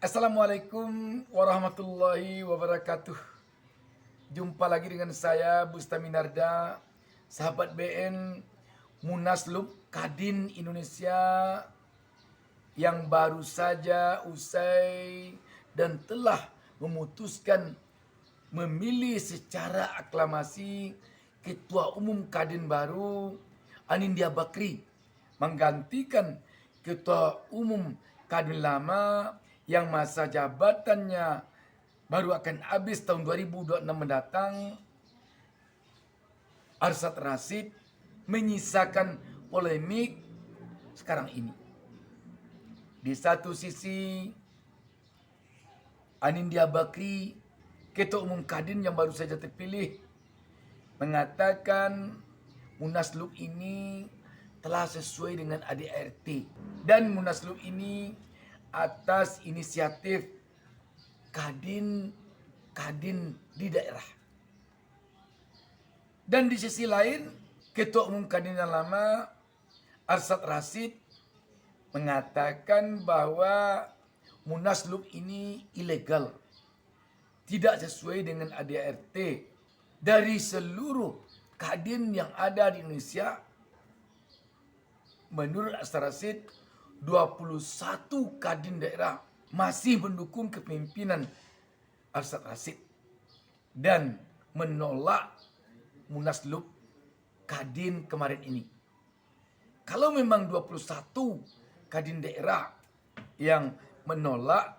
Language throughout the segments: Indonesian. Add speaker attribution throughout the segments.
Speaker 1: Assalamualaikum warahmatullahi wabarakatuh. Jumpa lagi dengan saya Bustami Narda, sahabat BN Munaslup Kadin Indonesia yang baru saja usai dan telah memutuskan memilih secara aklamasi Ketua Umum Kadin baru Anindya Bakri menggantikan Ketua Umum Kadin lama yang masa jabatannya baru akan habis tahun 2026 mendatang. Arsyad Rashid menyisakan polemik sekarang ini. Di satu sisi Anindya Bakri, Ketua Umum Kadin yang baru saja terpilih, mengatakan Munaslup ini telah sesuai dengan ADART dan Munaslup ini atas inisiatif Kadin di daerah. Dan di sisi lain, Ketua Umum Kadin yang lama Arsyad Rashid mengatakan bahwa Munaslup ini ilegal, tidak sesuai dengan ADART. Dari seluruh Kadin yang ada di Indonesia, menurut Arsyad Rashid, 21 Kadin daerah masih mendukung kepemimpinan Arsyad Rashid dan menolak Munaslup Kadin kemarin ini. Kalau memang 21 Kadin daerah yang menolak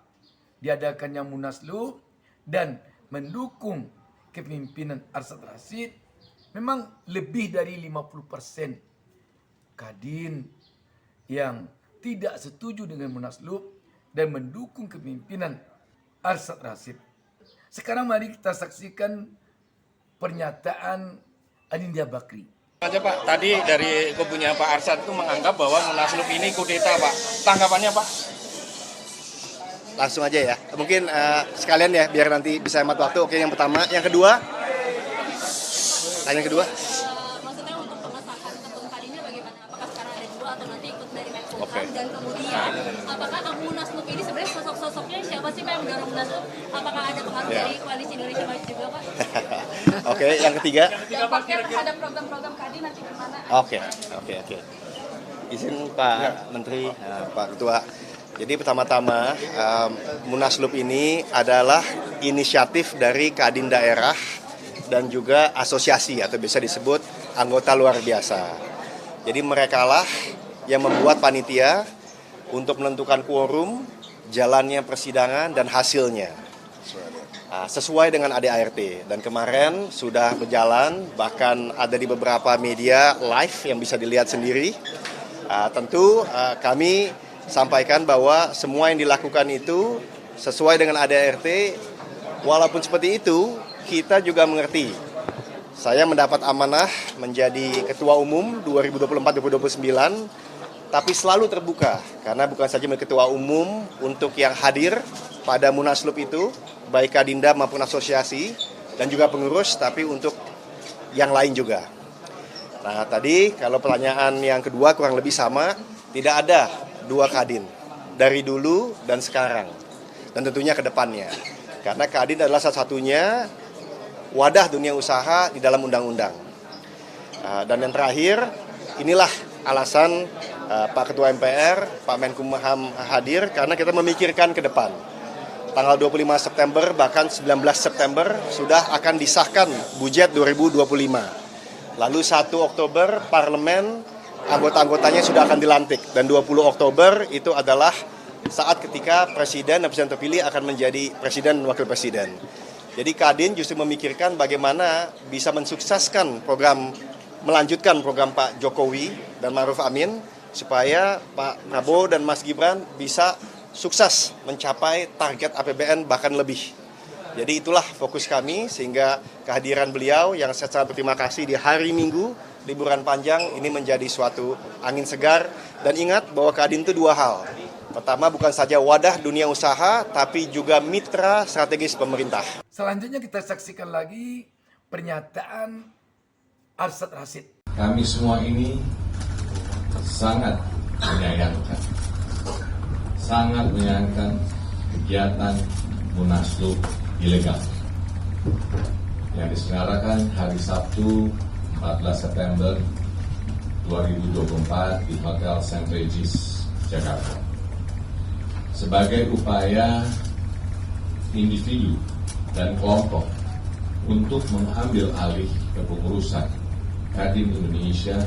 Speaker 1: diadakannya Munaslup dan mendukung kepemimpinan Arsyad Rashid, memang lebih dari 50% Kadin yang tidak setuju dengan Munaslup dan mendukung kepemimpinan Arsyad Rashid. Sekarang mari kita saksikan pernyataan Anindya Bakri.
Speaker 2: Aja Pak, tadi dari kubunya Pak Arsyad itu menganggap bahwa Munaslup ini kudeta Pak. Tanggapannya Pak?
Speaker 3: Langsung aja ya. Mungkin sekalian ya biar nanti bisa hemat waktu. Oke, yang pertama, yang kedua. Tanya kedua.
Speaker 4: Maksudnya untuk pengesahan ketum Kadinnya bagaimana? Apakah sekarang ada dua atau nanti ikut dari Menkumham?
Speaker 3: Oke.
Speaker 4: Dan kemudian apakah Munaslup ini sebenarnya sosok-sosoknya siapa sih Pak yang mendorong Munaslup? Apakah ada pengaruh dari Koalisi Indonesia Maju juga Pak?
Speaker 3: Oke, yang ketiga.
Speaker 4: Dan pakai terhadap program-program Kadin nanti gimana?
Speaker 3: Oke. Izin Pak Menteri, Pak Ketua. Jadi pertama-tama Munaslup ini adalah inisiatif dari Kadin daerah dan juga asosiasi atau bisa disebut anggota luar biasa. Jadi merekalah yang membuat panitia untuk menentukan quorum, jalannya persidangan dan hasilnya. Sesuai dengan ADART, dan kemarin sudah berjalan, bahkan ada di beberapa media live yang bisa dilihat sendiri. Tentu kami sampaikan bahwa semua yang dilakukan itu sesuai dengan ADART. Walaupun seperti itu, kita juga mengerti. Saya mendapat amanah menjadi Ketua Umum 2024-2029, tapi selalu terbuka, karena bukan saja Ketua Umum untuk yang hadir pada Munaslup itu, baik Kadinda maupun asosiasi, dan juga pengurus, tapi untuk yang lain juga. Nah tadi kalau pertanyaan yang kedua kurang lebih sama, tidak ada dua Kadin, dari dulu dan sekarang, dan tentunya ke depannya. Karena Kadin adalah satu-satunya wadah dunia usaha di dalam undang-undang. Dan yang terakhir, inilah alasan Pak Ketua MPR, Pak Menkumham hadir, karena kita memikirkan ke depan. Tanggal 25 September, bahkan 19 September, sudah akan disahkan budget 2025. Lalu 1 Oktober, parlemen, anggota-anggotanya sudah akan dilantik. Dan 20 Oktober itu adalah saat ketika presiden dan presiden terpilih akan menjadi presiden dan wakil presiden. Jadi Kadin justru memikirkan bagaimana bisa mensukseskan program, melanjutkan program Pak Jokowi dan Ma'ruf Amin, supaya Pak Prabowo dan Mas Gibran bisa sukses mencapai target APBN bahkan lebih. Jadi itulah fokus kami, sehingga kehadiran beliau yang saya sangat berterima kasih di hari Minggu, liburan panjang, ini menjadi suatu angin segar. Dan ingat bahwa Kadin itu dua hal. Pertama, bukan saja wadah dunia usaha, tapi juga mitra strategis pemerintah.
Speaker 1: Selanjutnya kita saksikan lagi pernyataan Arsyad Rashid.
Speaker 5: Kami semua ini sangat menyayangkan kegiatan munaslup ilegal yang diselenggarakan hari Sabtu 14 September 2024 di Hotel St. Regis, Jakarta. Sebagai upaya individu dan kelompok untuk mengambil alih kepengurusan Kadin Indonesia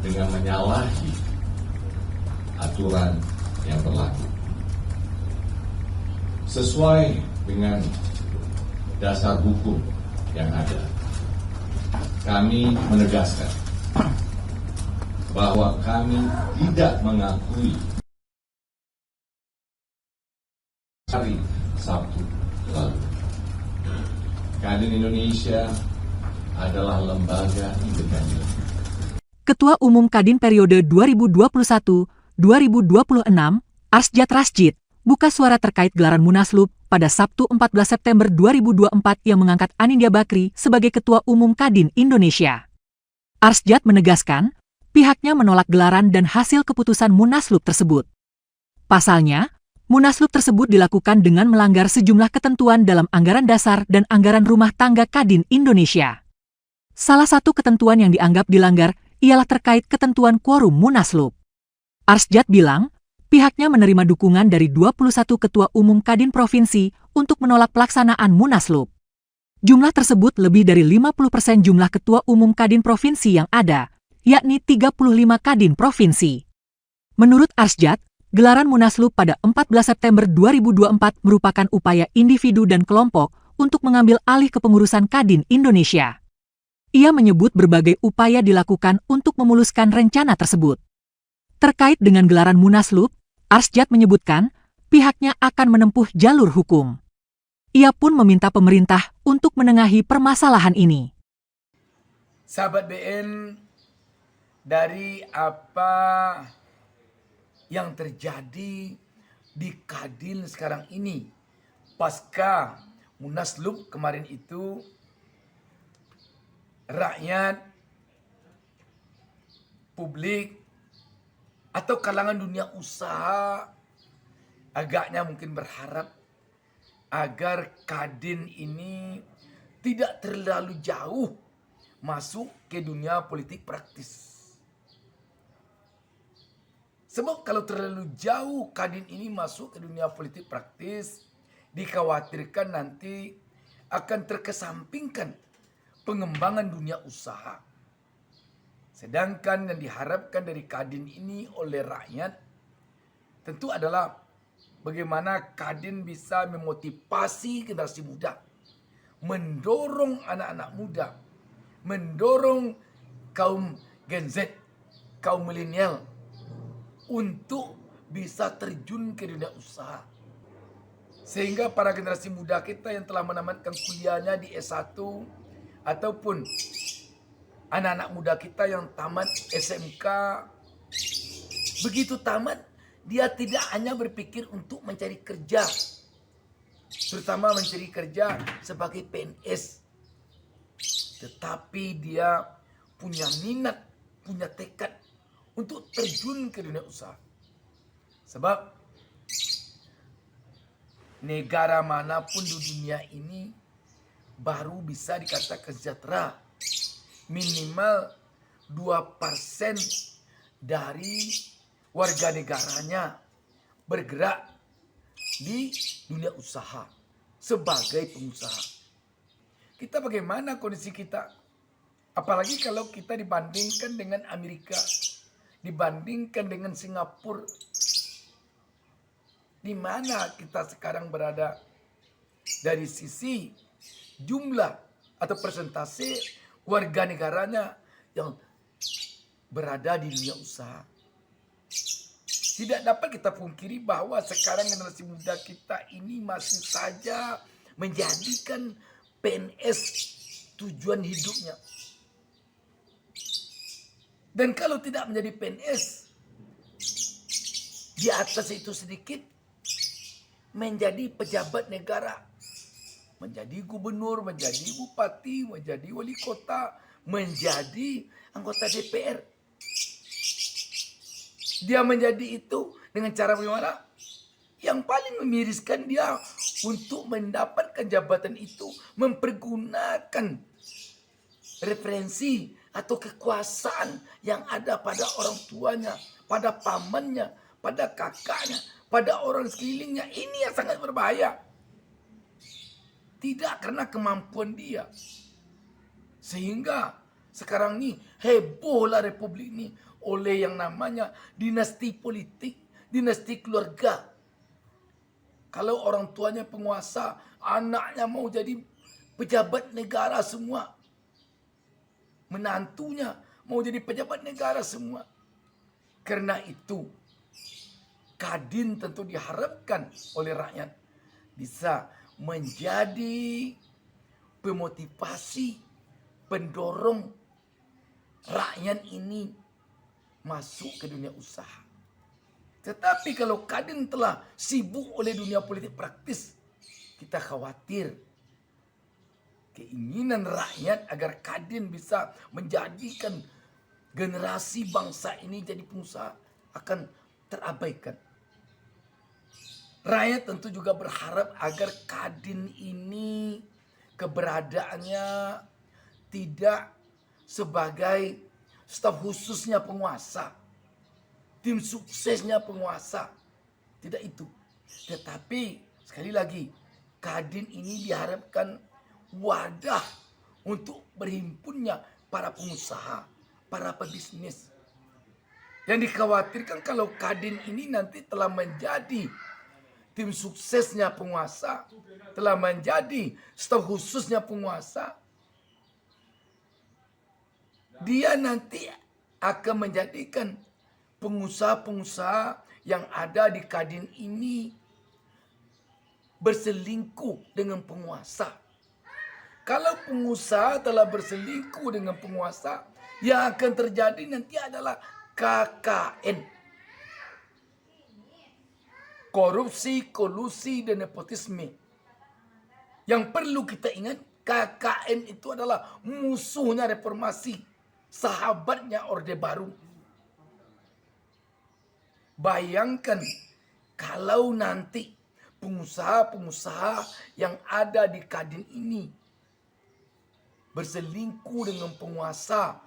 Speaker 5: dengan menyalahi aturan yang berlaku. Sesuai dengan dasar hukum yang ada, kami menegaskan bahwa kami tidak mengakui hari Sabtu lalu. Kadin Indonesia adalah lembaga independen.
Speaker 6: Ketua Umum Kadin periode 2021-2026, Arsjad Rasjid, buka suara terkait gelaran Munaslup pada Sabtu 14 September 2024 yang mengangkat Anindya Bakri sebagai Ketua Umum Kadin Indonesia. Arsjad menegaskan, pihaknya menolak gelaran dan hasil keputusan Munaslup tersebut. Pasalnya, Munaslup tersebut dilakukan dengan melanggar sejumlah ketentuan dalam anggaran dasar dan anggaran rumah tangga Kadin Indonesia. Salah satu ketentuan yang dianggap dilanggar ialah terkait ketentuan quorum Munaslup. Arsjad bilang, pihaknya menerima dukungan dari 21 Ketua Umum Kadin Provinsi untuk menolak pelaksanaan Munaslup. Jumlah tersebut lebih dari 50% jumlah Ketua Umum Kadin Provinsi yang ada, yakni 35 Kadin Provinsi. Menurut Arsjad, gelaran Munaslup pada 14 September 2024 merupakan upaya individu dan kelompok untuk mengambil alih kepengurusan Kadin Indonesia. Ia menyebut berbagai upaya dilakukan untuk memuluskan rencana tersebut. Terkait dengan gelaran Munaslup, Arsjad menyebutkan pihaknya akan menempuh jalur hukum. Ia pun meminta pemerintah untuk menengahi permasalahan ini.
Speaker 1: Sahabat BN, dari apa yang terjadi di Kadin sekarang ini pasca Munaslup kemarin itu, rakyat, publik, atau kalangan dunia usaha agaknya mungkin berharap agar Kadin ini tidak terlalu jauh masuk ke dunia politik praktis. Sebab kalau terlalu jauh Kadin ini masuk ke dunia politik praktis, dikhawatirkan nanti akan terkesampingkan pengembangan dunia usaha. Sedangkan yang diharapkan dari Kadin ini oleh rakyat tentu adalah bagaimana Kadin bisa memotivasi generasi muda, mendorong anak-anak muda, mendorong kaum Gen Z, kaum milenial untuk bisa terjun ke dunia usaha. Sehingga para generasi muda kita yang telah menamatkan kuliahnya di S1 ataupun anak-anak muda kita yang tamat SMK, begitu tamat dia tidak hanya berpikir untuk mencari kerja, terutama mencari kerja sebagai PNS, tetapi dia punya minat, punya tekad untuk terjun ke dunia usaha. Sebab negara manapun di dunia ini baru bisa dikatakan sejahtera minimal 2% dari warga negaranya bergerak di dunia usaha sebagai pengusaha. Kita bagaimana kondisi kita? Apalagi kalau kita dibandingkan dengan Amerika, dibandingkan dengan Singapura. Di mana kita sekarang berada dari sisi jumlah atau persentase warga negaranya yang berada di dunia usaha. Tidak dapat kita pungkiri bahwa sekarang generasi muda kita ini masih saja menjadikan PNS tujuan hidupnya. Dan kalau tidak menjadi PNS, di atas itu sedikit menjadi pejabat negara, menjadi gubernur, menjadi bupati, menjadi wali kota, menjadi anggota DPR. Dia menjadi itu dengan cara bagaimana? Yang paling memiriskan dia untuk mendapatkan jabatan itu mempergunakan referensi atau kekuasaan yang ada pada orang tuanya, pada pamannya, pada kakaknya, pada orang sekelilingnya. Ini yang sangat berbahaya. Tidak karena kemampuan dia. Sehingga sekarang ini hebohlah republik ini oleh yang namanya dinasti politik, dinasti keluarga. Kalau orang tuanya penguasa, anaknya mau jadi pejabat negara semua. Menantunya mau jadi pejabat negara semua. Karena itu, Kadin tentu diharapkan oleh rakyat bisa menjadi pemotivasi, pendorong rakyat ini masuk ke dunia usaha. Tetapi kalau Kadin telah sibuk oleh dunia politik praktis, kita khawatir keinginan rakyat agar Kadin bisa menjadikan generasi bangsa ini jadi pengusaha akan terabaikan. Rakyat tentu juga berharap agar Kadin ini keberadaannya tidak sebagai staf khususnya penguasa, tim suksesnya penguasa. Tidak itu. Tetapi sekali lagi, Kadin ini diharapkan wadah untuk berhimpunnya para pengusaha, para pebisnis. Yang dikhawatirkan kalau Kadin ini nanti telah menjadi tim suksesnya penguasa, telah menjadi staf khususnya penguasa, dia nanti akan menjadikan pengusaha-pengusaha yang ada di Kadin ini berselingkuh dengan penguasa. Kalau pengusaha telah berselingkuh dengan penguasa, yang akan terjadi nanti adalah KKN. Korupsi, kolusi, dan nepotisme. Yang perlu kita ingat, KKN itu adalah musuhnya reformasi, sahabatnya Orde Baru. Bayangkan kalau nanti pengusaha-pengusaha yang ada di Kadin ini berselingkuh dengan penguasa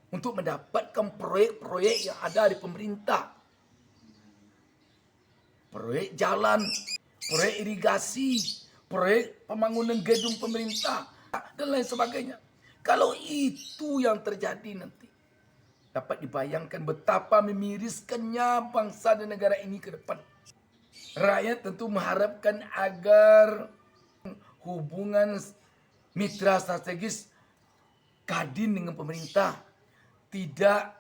Speaker 1: untuk mendapatkan proyek-proyek yang ada di pemerintah. Proyek jalan, proyek irigasi, proyek pembangunan gedung pemerintah, dan lain sebagainya. Kalau itu yang terjadi nanti, dapat dibayangkan betapa memiriskannya bangsa dan negara ini ke depan. Rakyat tentu mengharapkan agar hubungan mitra strategis Kadin dengan pemerintah tidak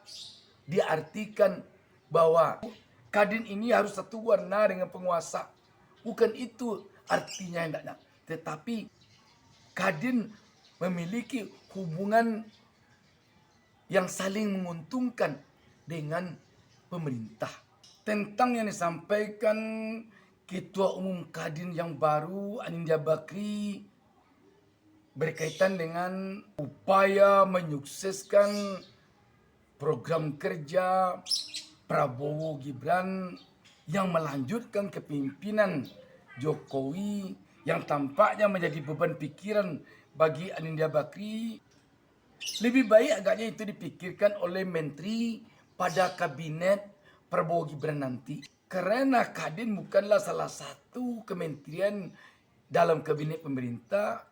Speaker 1: diartikan bahwa Kadin ini harus satu warna dengan penguasa. Bukan itu artinya hendaknya. Tetapi Kadin memiliki hubungan yang saling menguntungkan dengan pemerintah. Tentang yang disampaikan Ketua Umum Kadin yang baru, Anindya Bakri, berkaitan dengan upaya menyukseskan program kerja Prabowo Gibran yang melanjutkan kepemimpinan Jokowi yang tampaknya menjadi beban pikiran bagi Anindya Bakri. Lebih baik agaknya itu dipikirkan oleh menteri pada kabinet Prabowo Gibran nanti. Karena Kadin bukanlah salah satu kementerian dalam kabinet pemerintah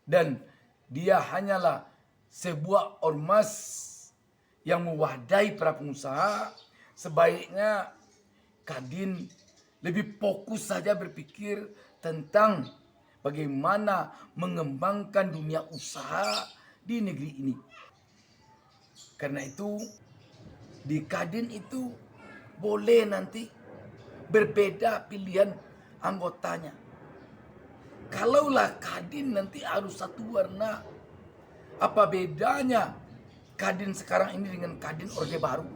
Speaker 1: dan dia hanyalah sebuah ormas yang mewadahi para pengusaha. Sebaiknya Kadin lebih fokus saja berpikir tentang bagaimana mengembangkan dunia usaha di negeri ini. Karena itu di Kadin itu boleh nanti berbeda pilihan anggotanya. Kalaulah Kadin nanti harus satu warna, apa bedanya Kadin sekarang ini dengan Kadin Orde Baru?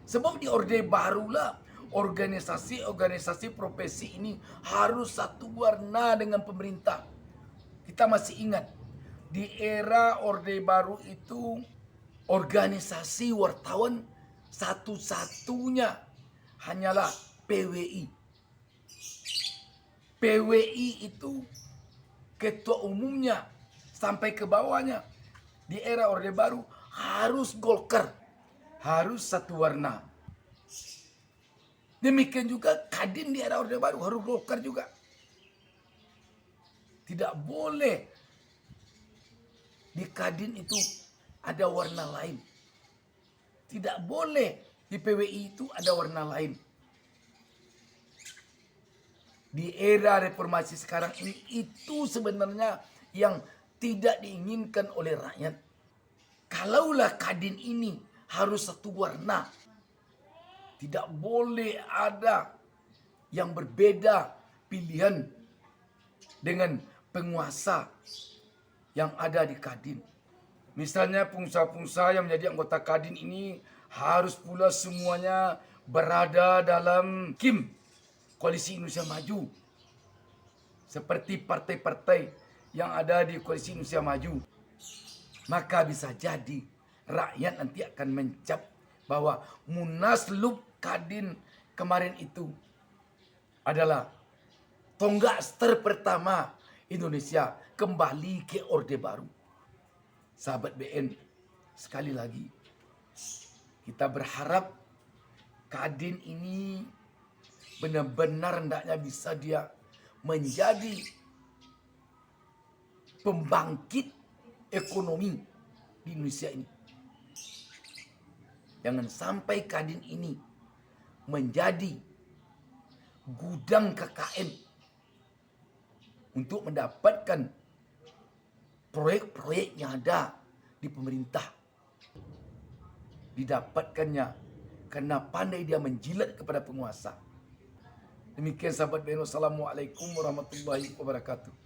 Speaker 1: Sebab di Orde Barulah organisasi-organisasi profesi ini harus satu warna dengan pemerintah. Kita masih ingat, di era Orde Baru itu organisasi wartawan satu-satunya hanyalah PWI, PWI itu ketua umumnya sampai ke bawahnya di era Orde Baru harus Golkar, harus satu warna. Demikian juga Kadin di era Orde Baru harus Golkar juga. Tidak boleh di Kadin itu ada warna lain. Tidak boleh di PWI itu ada warna lain. Di era reformasi sekarang ini itu sebenarnya yang tidak diinginkan oleh rakyat. Kalaulah Kadin ini harus satu warna, tidak boleh ada yang berbeda pilihan dengan penguasa yang ada di Kadin. Misalnya pengusaha-pengusaha yang menjadi anggota Kadin ini harus pula semuanya berada dalam KIM, Koalisi Indonesia Maju. Seperti partai-partai yang ada di Koalisi Indonesia Maju. Maka bisa jadi rakyat nanti akan mencap bahwa Munaslup Kadin kemarin itu adalah tonggak terpertama Indonesia kembali ke Orde Baru. Sahabat BN, sekali lagi kita berharap Kadin ini benar-benar hendaknya bisa dia menjadi pembangkit ekonomi di Indonesia ini. Jangan sampai Kadin ini menjadi gudang KKN untuk mendapatkan proyek-proyek yang ada di pemerintah. Didapatkannya karena pandai dia menjilat kepada penguasa. Demikian sahabat BN, wassalamualaikum warahmatullahi wabarakatuh.